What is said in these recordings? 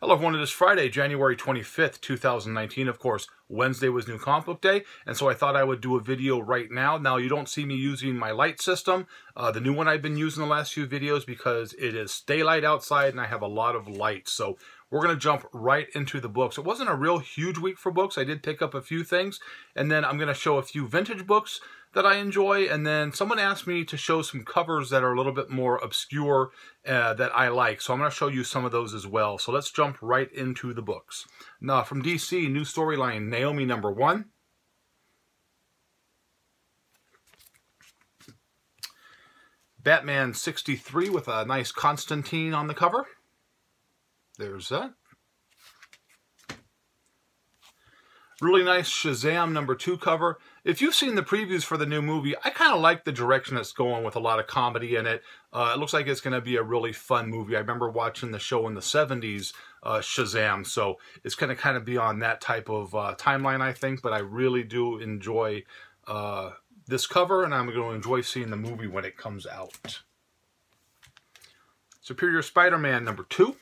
Hello everyone, it is Friday, January 25th, 2019. Of course, Wednesday was New Comic Book Day, and so I thought I would do a video right now. Now, you don't see me using my light system, the new one I've been using the last few videos, because it is daylight outside and I have a lot of light. So we're going to jump right into the books. It wasn't a real huge week for books. I did pick up a few things, and then I'm going to show a few vintage books that I enjoy, and then someone asked me to show some covers that are a little bit more obscure that I like, so I'm going to show you some of those as well. So let's jump right into the books. Now, from DC, new storyline, Naomi #1. Batman 63 with a nice Constantine on the cover. There's that. Really nice Shazam #2 cover. If you've seen the previews for the new movie, I kind of like the direction it's going with a lot of comedy in it. It looks like it's going to be a really fun movie. I remember watching the show in the 70s, Shazam, so it's going to kind of be on that type of timeline, I think, but I really do enjoy this cover, and I'm going to enjoy seeing the movie when it comes out. Superior Spider-Man #2.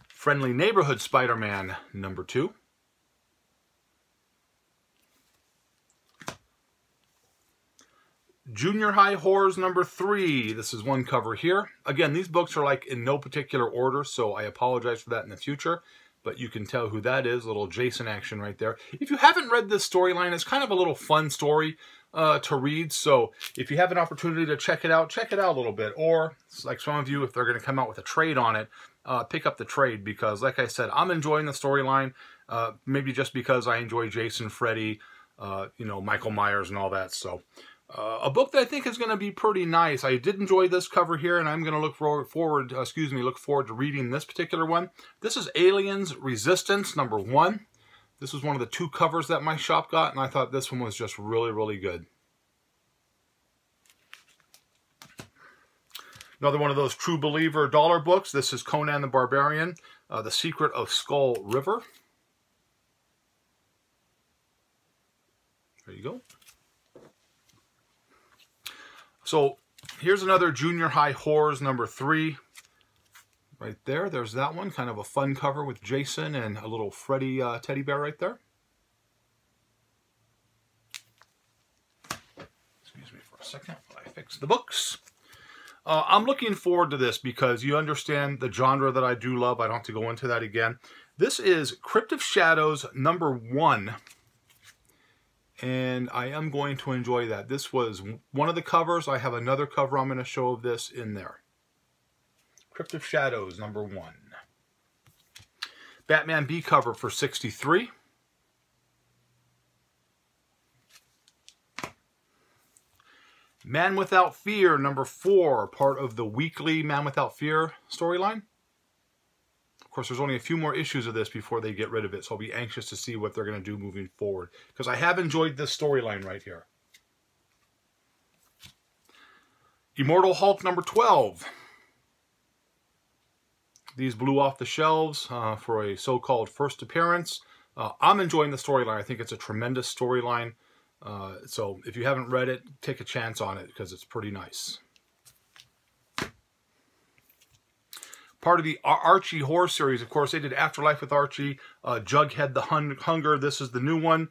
Friendly Neighborhood Spider-Man #2. Junior High Horrors #3. This is one cover here. Again, these books are like in no particular order, so I apologize for that in the future, but you can tell who that is. A little Jason action right there. If you haven't read this storyline, it's kind of a little fun story to read, so if you have an opportunity to check it out a little bit. Or, like some of you, if they're going to come out with a trade on it, pick up the trade, because like I said, I'm enjoying the storyline, maybe just because I enjoy Jason, Freddy, you know, Michael Myers and all that. So a book that I think is going to be pretty nice. I did enjoy this cover here, and I'm going to look forward to reading this particular one. This is Aliens Resistance #1. This was one of the 2 covers that my shop got, and I thought this one was just really, really good. Another one of those True Believer dollar books. This is Conan the Barbarian, The Secret of Skull River. There you go. So here's another Junior High Horrors #3. Right there, there's that one. Kind of a fun cover with Jason and a little Freddy teddy bear right there. Excuse me for a second while I fix the books. I'm looking forward to this because you understand the genre that I do love. I don't have to go into that again. This is Crypt of Shadows #1. And I am going to enjoy that. This was one of the covers. I have another cover I'm going to show of this in there. Crypt of Shadows #1. Batman B cover for 63. Man Without Fear #4, part of the weekly Man Without Fear storyline. Of course, there's only a few more issues of this before they get rid of it, so I'll be anxious to see what they're going to do moving forward, because I have enjoyed this storyline right here. Immortal Hulk #12. These blew off the shelves for a so-called first appearance. I'm enjoying the storyline. I think it's a tremendous storyline. So if you haven't read it, take a chance on it because it's pretty nice. Part of the Archie horror series, of course, they did Afterlife with Archie, Jughead the Hunger. This is the new one,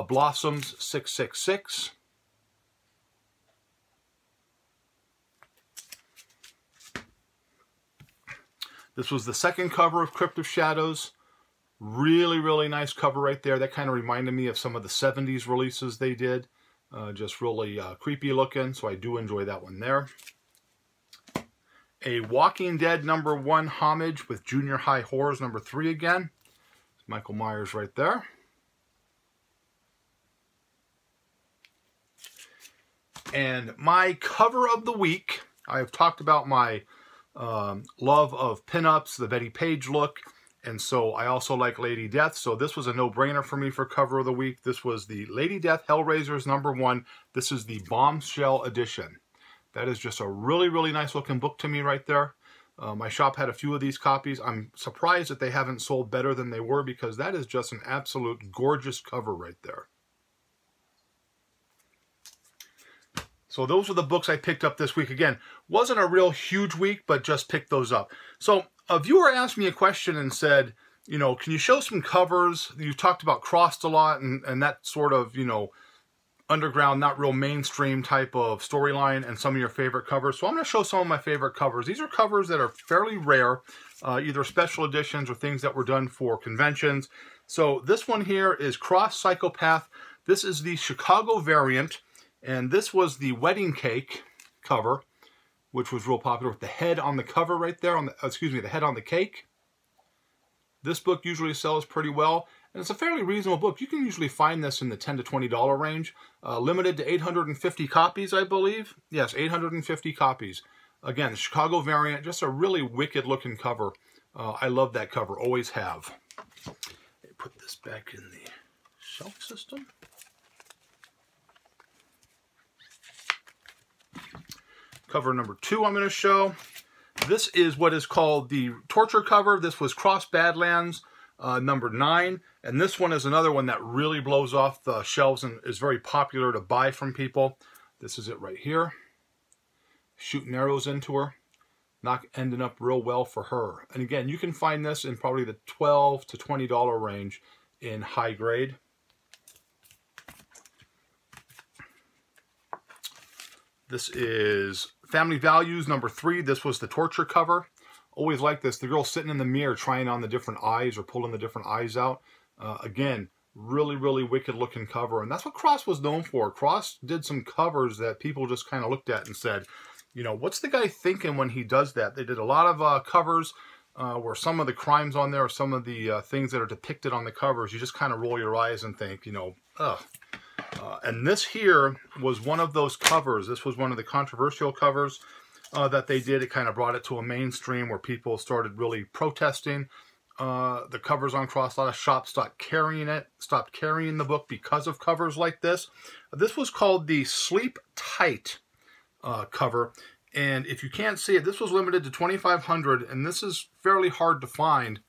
Blossoms 666. This was the second cover of Crypt of Shadows. Really, really nice cover right there. That kind of reminded me of some of the 70s releases they did. Just really creepy looking, so I do enjoy that one there. A Walking Dead #1 homage with Junior High Horrors #3 again. Michael Myers right there. And my cover of the week, I have talked about my love of pinups, the Betty Page look, and so I also like Lady Death, so this was a no-brainer for me for cover of the week. This was the Lady Death Hellraisers #1. This is the Bombshell edition. That is just a really, really nice looking book to me right there. My shop had a few of these copies. I'm surprised that they haven't sold better than they were, because that is just an absolute gorgeous cover right there. So those are the books I picked up this week. Again, wasn't a real huge week, but just picked those up. So a viewer asked me a question and said, you know, can you show some covers? You've talked about Crossed a lot and that sort of, you know, underground, not real mainstream type of storyline and some of your favorite covers. So I'm going to show some of my favorite covers. These are covers that are fairly rare, either special editions or things that were done for conventions. So this one here is Crossed Psychopath. This is the Chicago variant. And this was the Wedding Cake cover, which was real popular with the head on the cover right there, on the, excuse me, the head on the cake. This book usually sells pretty well, and it's a fairly reasonable book. You can usually find this in the $10 to $20 range. Limited to 850 copies, I believe. Yes, 850 copies. Again, the Chicago variant, just a really wicked looking cover. I love that cover, always have. Put this back in the shelf system. Cover number 2 I'm going to show. This is what is called the torture cover. This was Crossed Badlands number 9. And this one is another one that really blows off the shelves and is very popular to buy from people. This is it right here. Shooting arrows into her. Not ending up real well for her. And again, you can find this in probably the $12 to $20 range in high grade. This is Family Values number 3. This was the torture cover. Always like this. The girl sitting in the mirror trying on the different eyes or pulling the different eyes out. Again, really, really wicked looking cover. And that's what Crossed was known for. Crossed did some covers that people just kind of looked at and said, you know, what's the guy thinking when he does that? They did a lot of covers where some of the crimes on there, or some of the things that are depicted on the covers, you just kind of roll your eyes and think, you know, ugh. And this here was one of those covers. This was one of the controversial covers that they did. It kind of brought it to a mainstream where people started really protesting the covers on Crossed. A lot of shops stopped carrying the book because of covers like this. This was called the Sleep Tight cover. And if you can't see it, this was limited to 2,500, and this is fairly hard to find.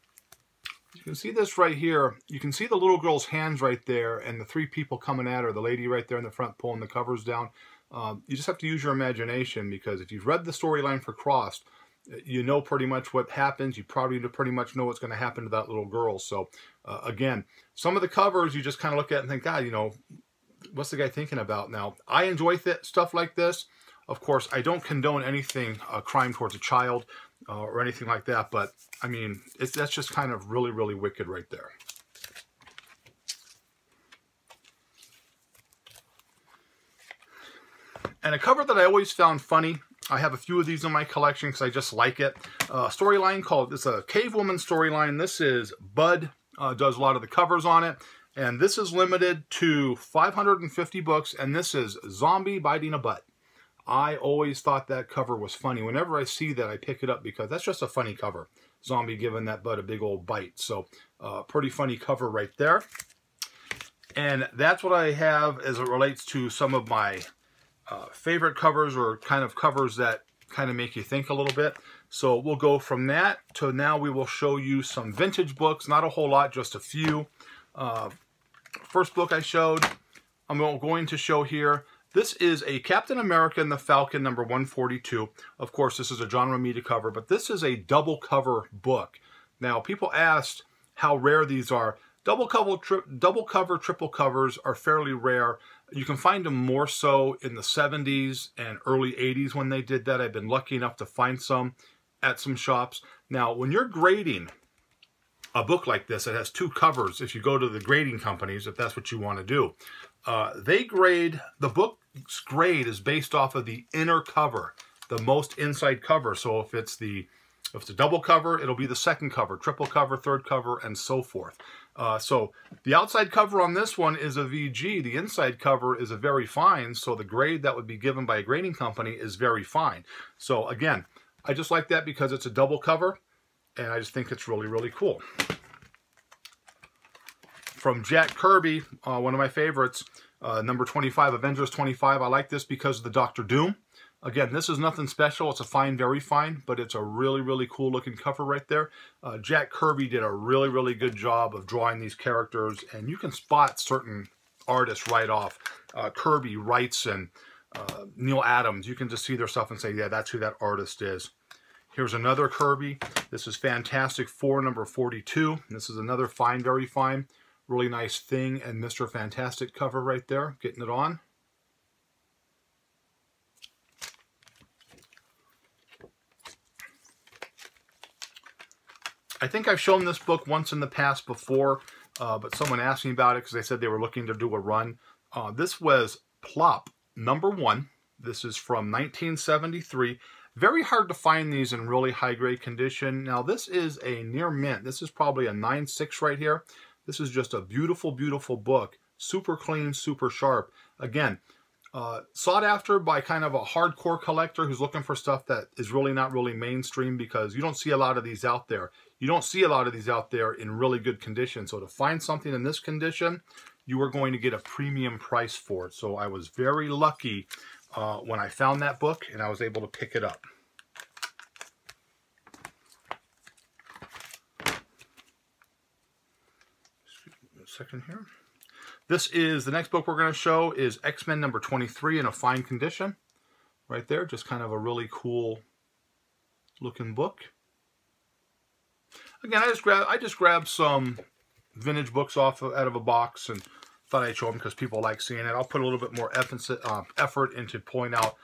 You can see this right here. You can see the little girl's hands right there and the 3 people coming at her, the lady right there in the front pulling the covers down. You just have to use your imagination, because if you've read the storyline for Crossed, you know pretty much what happens. You probably pretty much know what's going to happen to that little girl. So, again, some of the covers you just kind of look at and think, God, you know, what's the guy thinking about? Now, I enjoy stuff like this. Of course, I don't condone anything, crime towards a child or anything like that, but I mean, that's just kind of really, really wicked right there. And a cover that I always found funny, I have a few of these in my collection because I just like it. Storyline called, it's a Cave Woman storyline. This is Bud, does a lot of the covers on it. And this is limited to 550 books, and this is Zombie Biting a Butt. I always thought that cover was funny. Whenever I see that, I pick it up because that's just a funny cover. Zombie giving that butt a big old bite. So, pretty funny cover right there. And that's what I have as it relates to some of my favorite covers, or kind of covers that kind of make you think a little bit. So we'll go from that to now we will show you some vintage books. Not a whole lot, just a few. First book I showed, I'm going to show here. This is a Captain America and the Falcon number 142. Of course, this is a John Romita cover, but this is a double cover book. Now, people asked how rare these are. Double cover, triple covers are fairly rare. You can find them more so in the 70s and early 80s when they did that. I've been lucky enough to find some at some shops. Now, when you're grading a book like this that has 2 covers, if you go to the grading companies, if that's what you want to do, they grade, the book's grade is based off of the inner cover, the most inside cover. So if it's a double cover, it'll be the second cover, triple cover, third cover, and so forth. So the outside cover on this one is a VG. The inside cover is a very fine. So the grade that would be given by a grading company is very fine. So again, I just like that because it's a double cover, and I just think it's really, really cool. From Jack Kirby, one of my favorites, number 25, Avengers 25. I like this because of the Doctor Doom. Again, this is nothing special. It's a fine, very fine, but it's a really, really cool looking cover right there. Jack Kirby did a really, really good job of drawing these characters, and you can spot certain artists right off. Kirby writes and Neil Adams. You can just see their stuff and say, yeah, that's who that artist is. Here's another Kirby. This is Fantastic Four number 42. This is another fine, very fine, really nice Thing and Mr. Fantastic cover right there, getting it on. I think I've shown this book once in the past before, but someone asked me about it because they said they were looking to do a run. This was Plop number 1. This is from 1973. Very hard to find these in really high-grade condition. Now, this is a near mint. This is probably a 9.6 right here. This is just a beautiful, beautiful book. Super clean, super sharp. Again, sought after by kind of a hardcore collector who's looking for stuff that is really not really mainstream, because you don't see a lot of these out there. You don't see a lot of these out there in really good condition. So to find something in this condition, you are going to get a premium price for it. So I was very lucky when I found that book and I was able to pick it up. Excuse me a second here. This is, the next book we're going to show is X-Men number 23 in a fine condition. Right there, just kind of a really cool looking book. Again, I just grabbed some vintage books out of a box and thought I'd show them because people like seeing it. I'll put a little bit more effort into pulling out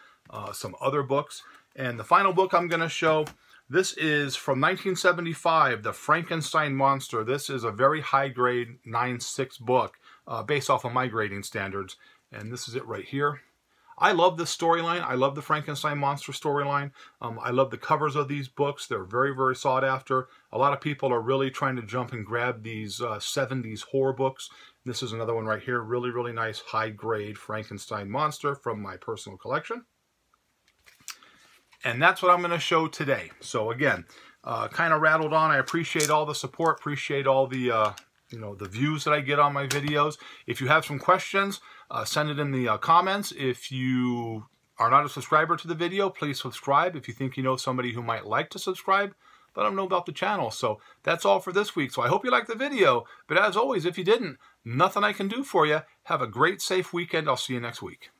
some other books. And the final book I'm going to show, this is from 1975, The Frankenstein Monster. This is a very high-grade 9.6 book based off of my grading standards. And this is it right here. I love this storyline. I love the Frankenstein Monster storyline. I love the covers of these books. They're very, very sought after. A lot of people are really trying to jump and grab these 70s horror books. This is another one right here. Really, really nice high-grade Frankenstein Monster from my personal collection. And that's what I'm going to show today. So again, kind of rattled on. I appreciate all the support. Appreciate all the the views that I get on my videos. If you have some questions, send it in the comments. If you are not a subscriber to the video, please subscribe. If you think you know somebody who might like to subscribe, let them know about the channel. So that's all for this week. So I hope you liked the video. But as always, if you didn't, nothing I can do for you. Have a great, safe weekend. I'll see you next week.